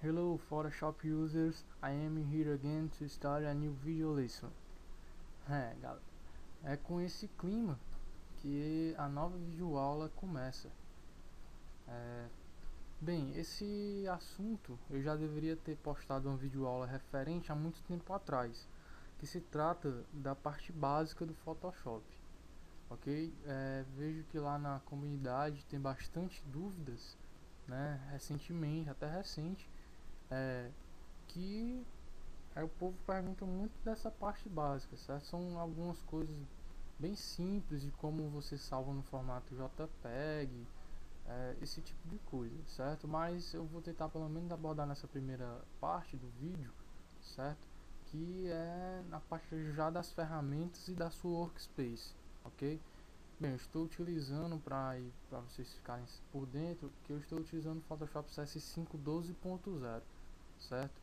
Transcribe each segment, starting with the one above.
Hello Photoshop users, I am here again to start a new video lesson. Galera, é com esse clima que a nova videoaula começa. Bem, esse assunto eu já deveria ter postado uma videoaula referente há muito tempo atrás, que se trata da parte básica do Photoshop. Ok? Vejo que lá na comunidade tem bastante dúvidas, né? Recentemente, até recente, que o povo pergunta muito dessa parte básica, certo? São algumas coisas bem simples de como você salva no formato JPEG, esse tipo de coisa, certo? Mas eu vou tentar pelo menos abordar nessa primeira parte do vídeo, certo? Que é na parte já das ferramentas e da sua workspace, ok? Bem, eu estou utilizando para vocês ficarem por dentro, que eu estou utilizando o Photoshop CS5 12.0, certo?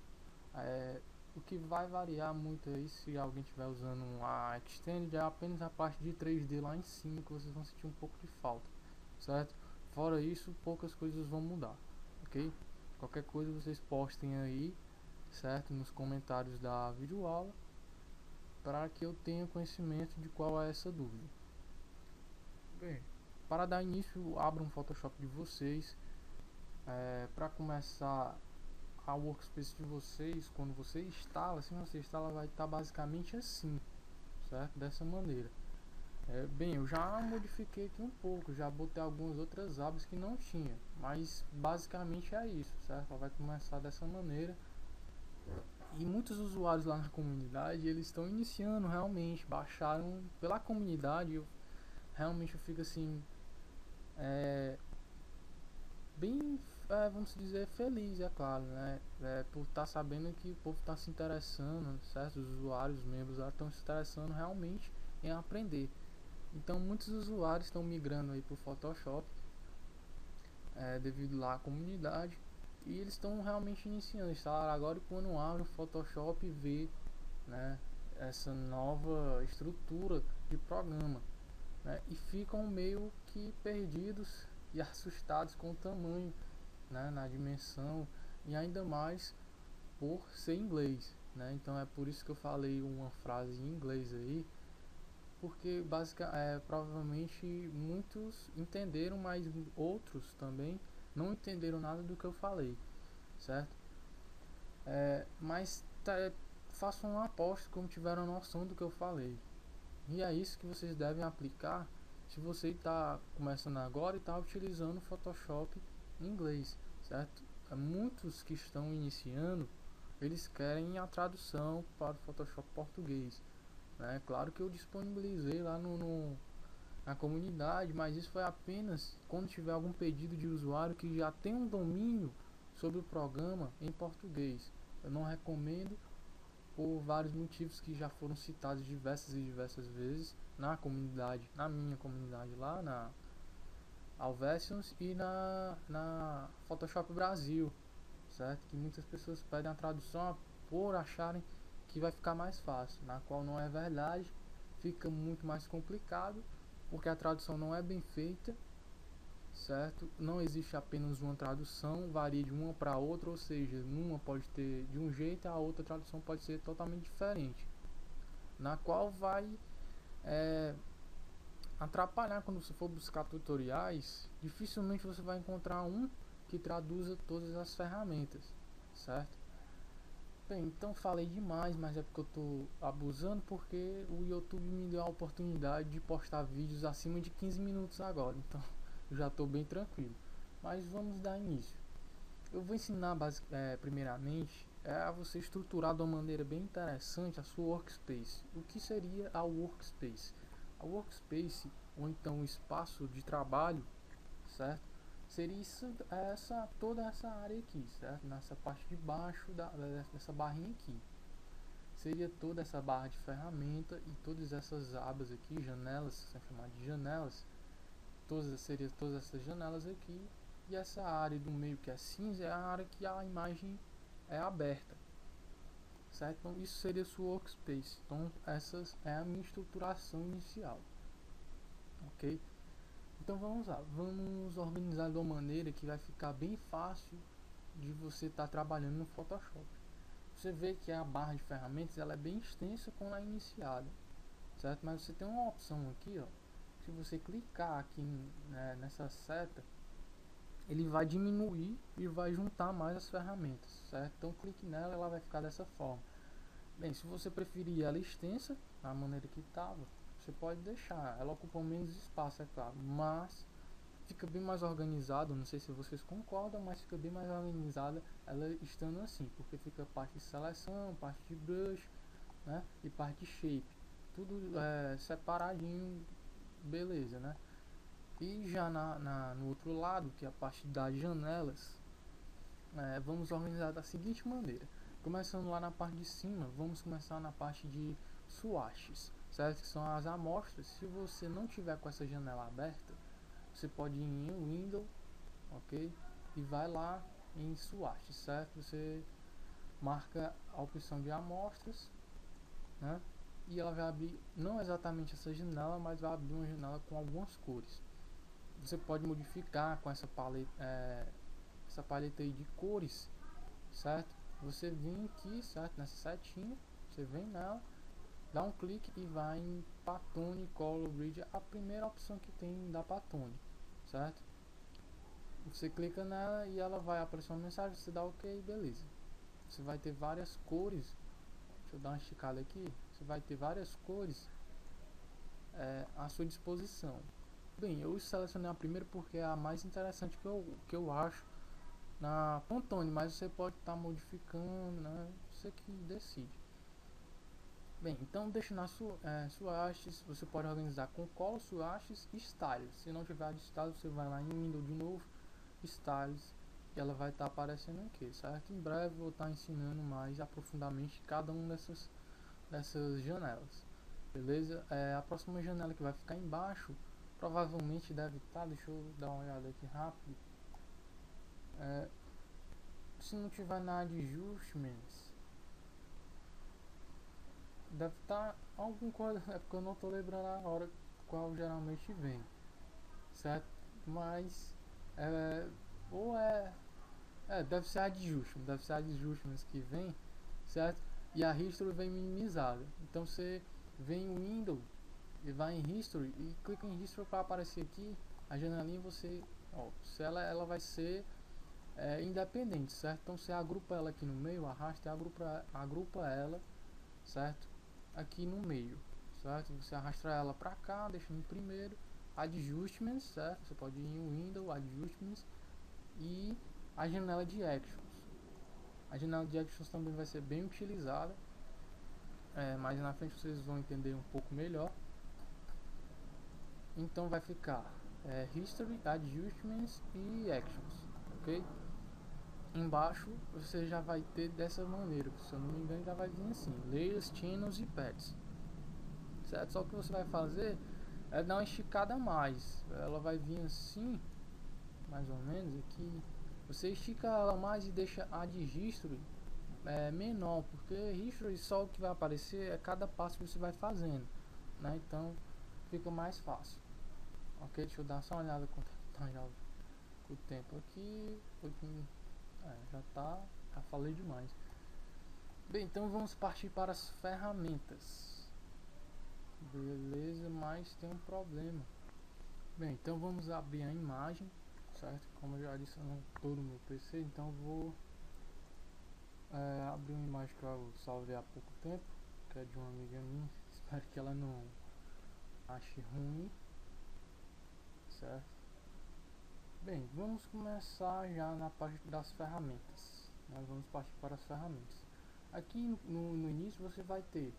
O que vai variar muito aí, se alguém estiver usando a Extended, é apenas a parte de 3D lá em cima, que vocês vão sentir um pouco de falta, certo? Fora isso, poucas coisas vão mudar, ok? Qualquer coisa vocês postem aí, certo? Nos comentários da videoaula, para que eu tenha conhecimento de qual é essa dúvida. Bem, para dar início, abra um Photoshop de vocês. Para começar a workspace de vocês, quando você instala, assim você instala, vai estar basicamente assim, certo? Dessa maneira. Bem, eu já modifiquei aqui um pouco, já botei algumas outras abas que não tinha, mas basicamente é isso, certo? Ela vai começar dessa maneira. E muitos usuários lá na comunidade, eles estão iniciando realmente, baixaram pela comunidade. Eu fico assim, bem, vamos dizer, feliz, é claro, né? Por estar sabendo que o povo está se interessando, certo? Os usuários, os membros lá estão se interessando realmente em aprender. Então muitos usuários estão migrando aí para o Photoshop, devido lá à comunidade, e eles estão realmente iniciando, instalar agora, e quando abre o Photoshop vê, né, essa nova estrutura de programa, né, e ficam meio que perdidos e assustados com o tamanho, né, na dimensão, e ainda mais por ser inglês, né? Então é por isso que eu falei uma frase em inglês aí, porque provavelmente muitos entenderam, mas outros também não entenderam nada do que eu falei, certo? Mas façam uma aposta como tiveram noção do que eu falei. E é isso que vocês devem aplicar se você está começando agora e está utilizando o Photoshop em inglês, certo? Muitos que estão iniciando, eles querem a tradução para o Photoshop português, né? Claro que eu disponibilizei lá na comunidade, mas isso foi apenas quando tiver algum pedido de usuário que já tem um domínio sobre o programa em português. Eu não recomendo, por vários motivos que já foram citados diversas vezes na comunidade, na minha comunidade lá na Alversions e na Photoshop Brasil, certo? Que muitas pessoas pedem a tradução por acharem que vai ficar mais fácil, na qual não é verdade, fica muito mais complicado, porque a tradução não é bem feita, certo? Não existe apenas uma tradução, varia de uma para outra, ou seja, numa pode ter de um jeito, a outra tradução pode ser totalmente diferente, na qual vai atrapalhar quando você for buscar tutoriais. Dificilmente você vai encontrar um que traduza todas as ferramentas, certo? Bem, então falei demais, mas é porque eu tô abusando, porque o YouTube me deu a oportunidade de postar vídeos acima de 15 minutos agora, então eu já tô bem tranquilo. Mas vamos dar início. Eu vou ensinar primeiramente a você estruturar de uma maneira bem interessante a sua workspace. O que seria a workspace? A workspace, ou então o espaço de trabalho, certo? Seria toda essa área aqui, certo? Nessa parte de baixo dessa barrinha aqui. Seria toda essa barra de ferramenta e todas essas abas aqui, janelas, são chamadas de janelas. Seria todas essas janelas aqui. E essa área do meio que é cinza é a área que a imagem é aberta, certo? Então isso seria sua workspace. Então essa é a minha estruturação inicial, ok? Então vamos lá, vamos organizar de uma maneira que vai ficar bem fácil de você estar trabalhando no Photoshop. Você vê que a barra de ferramentas ela é bem extensa quando é iniciada, certo? Mas você tem uma opção aqui, ó. Se você clicar aqui, né, nessa seta, ele vai diminuir e vai juntar mais as ferramentas, certo? Então clique nela, ela vai ficar dessa forma. Bem, se você preferir ela extensa, da maneira que estava, você pode deixar. Ela ocupa menos espaço, é claro, mas fica bem mais organizado. Não sei se vocês concordam, mas fica bem mais organizada ela estando assim, porque fica parte de seleção, parte de brush, né, e parte de shape, tudo separadinho, beleza, né? E já no outro lado, que é a parte das janelas, vamos organizar da seguinte maneira. Começando lá na parte de cima, vamos começar na parte de swatches, certo? Que são as amostras. Se você não tiver com essa janela aberta, você pode ir em Windows, ok? E vai lá em swatches, certo? Você marca a opção de amostras, né? E ela vai abrir, não exatamente essa janela, mas vai abrir uma janela com algumas cores. Você pode modificar com essa paleta aí de cores, certo? Você vem aqui, certo? Nessa setinha, você vem nela, dá um clique e vai em Pantone Color Bridge, a primeira opção que tem da Pantone, certo? Você clica nela e ela vai aparecer uma mensagem, você dá OK, beleza. Você vai ter várias cores. Deixa eu dar uma esticada aqui. Você vai ter várias cores à sua disposição. Bem, eu selecionei a primeira porque é a mais interessante que eu acho na Pantone, mas você pode estar modificando, né? Você que decide. Bem, então deixa na swatches, você pode organizar com color, swatches e styles. Se não tiver de styles, você vai lá em Windows de novo, styles, e ela vai estar aparecendo aqui, certo? Em breve vou estar ensinando mais aprofundadamente cada uma dessas janelas, beleza? A próxima janela que vai ficar embaixo provavelmente deve estar, deixa eu dar uma olhada aqui rápido. Se não tiver nada de adjustments, deve estar alguma coisa, é porque eu não tô lembrando a hora qual geralmente vem, certo? Mas ou deve ser adjustments que vem, certo? E a history vem minimizada. Então você vem em Windows e vai em history e clica em history para aparecer aqui a janelinha. Você, se ela vai ser independente, certo? Então você agrupa ela aqui no meio, arrasta e agrupa ela, certo? Aqui no meio, certo? Você arrasta ela para cá, deixa no primeiro, adjustments, certo? Você pode ir em Windows, adjustments e a janela de actions. A janela de actions também vai ser bem utilizada, mas na frente vocês vão entender um pouco melhor. Então vai ficar history, adjustments e actions, ok? Embaixo você já vai ter dessa maneira, se eu não me engano já vai vir assim, layers, channels e pads, certo? Só que você vai fazer é dar uma esticada a mais, ela vai vir assim, mais ou menos aqui. Você estica ela mais e deixa a de history menor, porque history só o que vai aparecer é cada passo que você vai fazendo, né? Então fica mais fácil, ok? Deixa eu dar só uma olhada com o tempo aqui. Já falei demais. Bem, então vamos partir para as ferramentas. Beleza, mas tem um problema. Bem, então vamos abrir a imagem, certo? Como eu já disse, eu não estou no meu PC, então vou abrir uma imagem que eu salvei há pouco tempo, que é de uma amiga minha. Espero que ela não ache ruim, certo? Bem, vamos começar já na parte das ferramentas. Vamos partir para as ferramentas. Aqui no início você vai ter,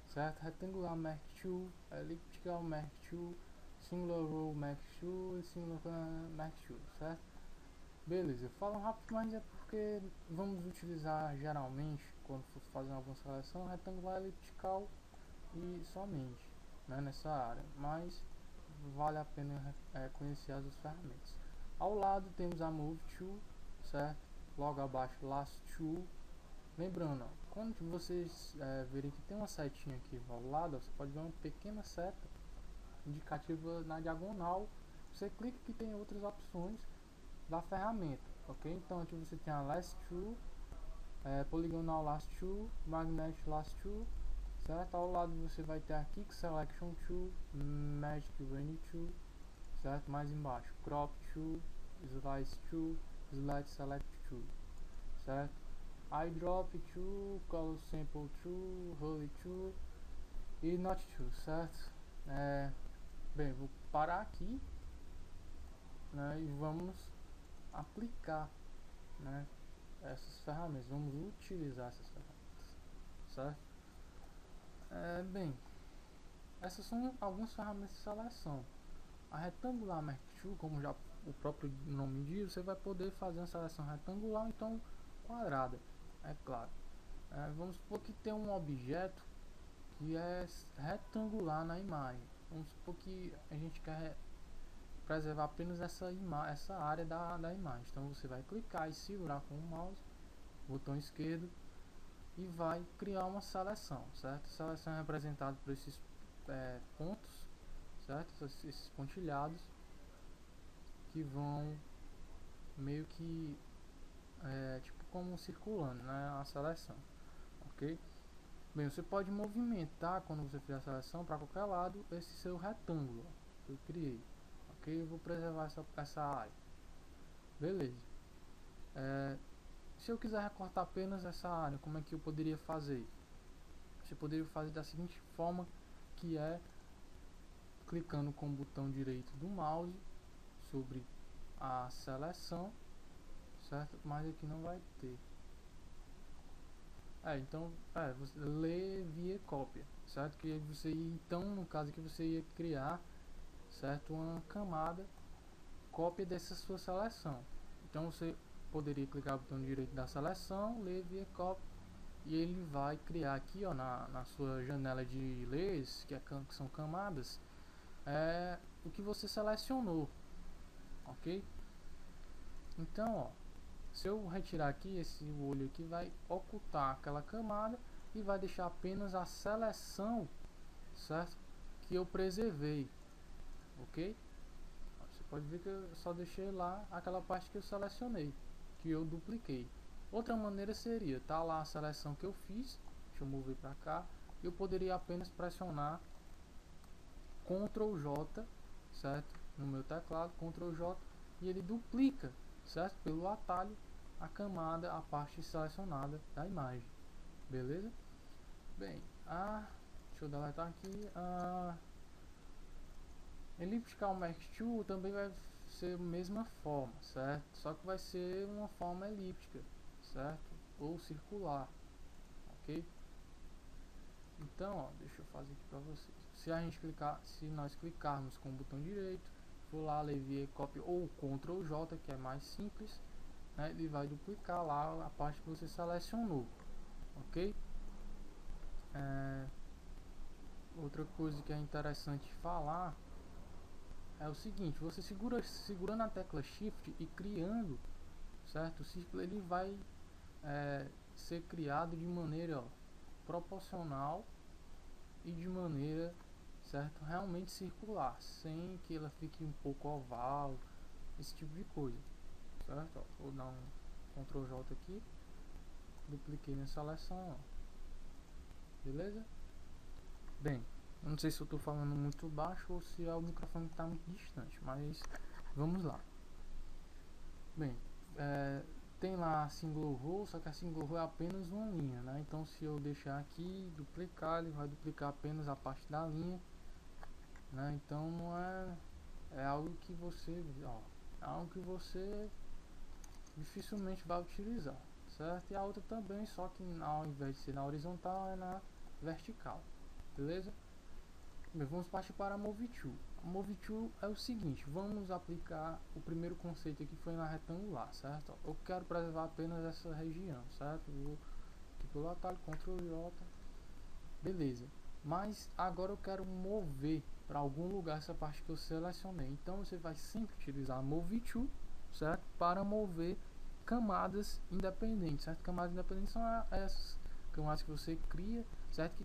certo? Rectangular Max Tool, Elliptical Max Tool, Singular Row Max Tool e Singular Max Tool, certo? Beleza, eu falo rápido, mas é porque vamos utilizar geralmente, quando for fazer alguma seleção, retangular, elliptical e somente, né, nessa área. Mas vale a pena conhecer as ferramentas. Ao lado temos a Move Tool, certo? Logo abaixo Last Tool. Lembrando, quando vocês verem que tem uma setinha aqui ao lado, você pode ver uma pequena seta indicativa na diagonal. Você clica que tem outras opções da ferramenta. ok? Então aqui você tem a last true, polygonal last true, magnetic last true, certo? Ao lado você vai ter a kick selection true, magic rain true, certo? Mais embaixo crop true, slice true, slide select true, certo? I drop true, color sample true, holy true e not true, certo? Bem, vou parar aqui, né, e vamos aplicar, né, essas ferramentas, vamos utilizar essas ferramentas, certo? Bem, essas são algumas ferramentas de seleção. A retangular Merge Tool, como já o próprio nome diz, você vai poder fazer uma seleção retangular, então quadrada, é claro. Vamos supor que tem um objeto que é retangular na imagem. Vamos supor que a gente quer preservar apenas essa área da imagem. Então você vai clicar e segurar com o mouse, botão esquerdo, e vai criar uma seleção, certo? A seleção é representada por esses pontos, certo? Esses pontilhados que vão meio que tipo como circulando, né, a seleção, ok? Bem, você pode movimentar quando você fizer a seleção para qualquer lado esse seu retângulo que eu criei, ok? Eu vou preservar essa área, beleza. Se eu quiser recortar apenas essa área, como é que eu poderia fazer? Você poderia fazer da seguinte forma, que é clicando com o botão direito do mouse sobre a seleção, certo? Mas aqui não vai ter. Então, você lê via cópia, certo? Que você então, no caso que você ia criar, certo, uma camada cópia dessa sua seleção. Então você poderia clicar no botão direito da seleção, ler via cópia, e ele vai criar aqui, ó, na sua janela de layers, que são camadas, o que você selecionou, ok? Então, ó, se eu retirar aqui, esse olho aqui vai ocultar aquela camada e vai deixar apenas a seleção, certo, que eu preservei, ok? Você pode ver que eu só deixei lá aquela parte que eu selecionei, que eu dupliquei. Outra maneira seria, tá lá a seleção que eu fiz, deixa eu mover para cá, eu poderia apenas pressionar Ctrl J, certo, no meu teclado, Ctrl J, e ele duplica, certo, pelo atalho, a camada, a parte selecionada da imagem, beleza? Bem, deixa eu deletar aqui, Elliptical Merge Tool também vai ser a mesma forma, certo? Só que vai ser uma forma elíptica, certo? Ou circular, ok? Então, ó, deixa eu fazer aqui para vocês. Se nós clicarmos com o botão direito, for lá, Levier Copy ou Ctrl J, que é mais simples, né? Ele vai duplicar lá a parte que você selecionou, ok? Outra coisa que é interessante falar é o seguinte: você segurando a tecla Shift e criando, certo, o círculo, ele vai ser criado de maneira proporcional e de maneira, certo, realmente circular, sem que ela fique um pouco oval, esse tipo de coisa, certo? Vou dar um Ctrl J aqui, dupliquei minha seleção, beleza? Bem, não sei se eu estou falando muito baixo ou se o microfone está muito distante, mas vamos lá. Bem, tem lá a single row, só que a single row é apenas uma linha, né? Então se eu deixar aqui, duplicar, ele vai duplicar apenas a parte da linha, né? Então não é algo que você, é algo que você dificilmente vai utilizar, certo? E a outra também, só que ao invés de ser na horizontal, é na vertical, beleza? Bem, vamos partir para a Move Tool. A Move Tool é o seguinte: vamos aplicar o primeiro conceito aqui, foi na retangular, certo? Eu quero preservar apenas essa região, certo? Vou aqui pelo atalho, Ctrl J, beleza. Mas agora eu quero mover para algum lugar essa parte que eu selecionei. Então você vai sempre utilizar a Move Tool, certo? Para mover camadas independentes, certo? Camadas independentes são essas camadas que você cria, certo? Que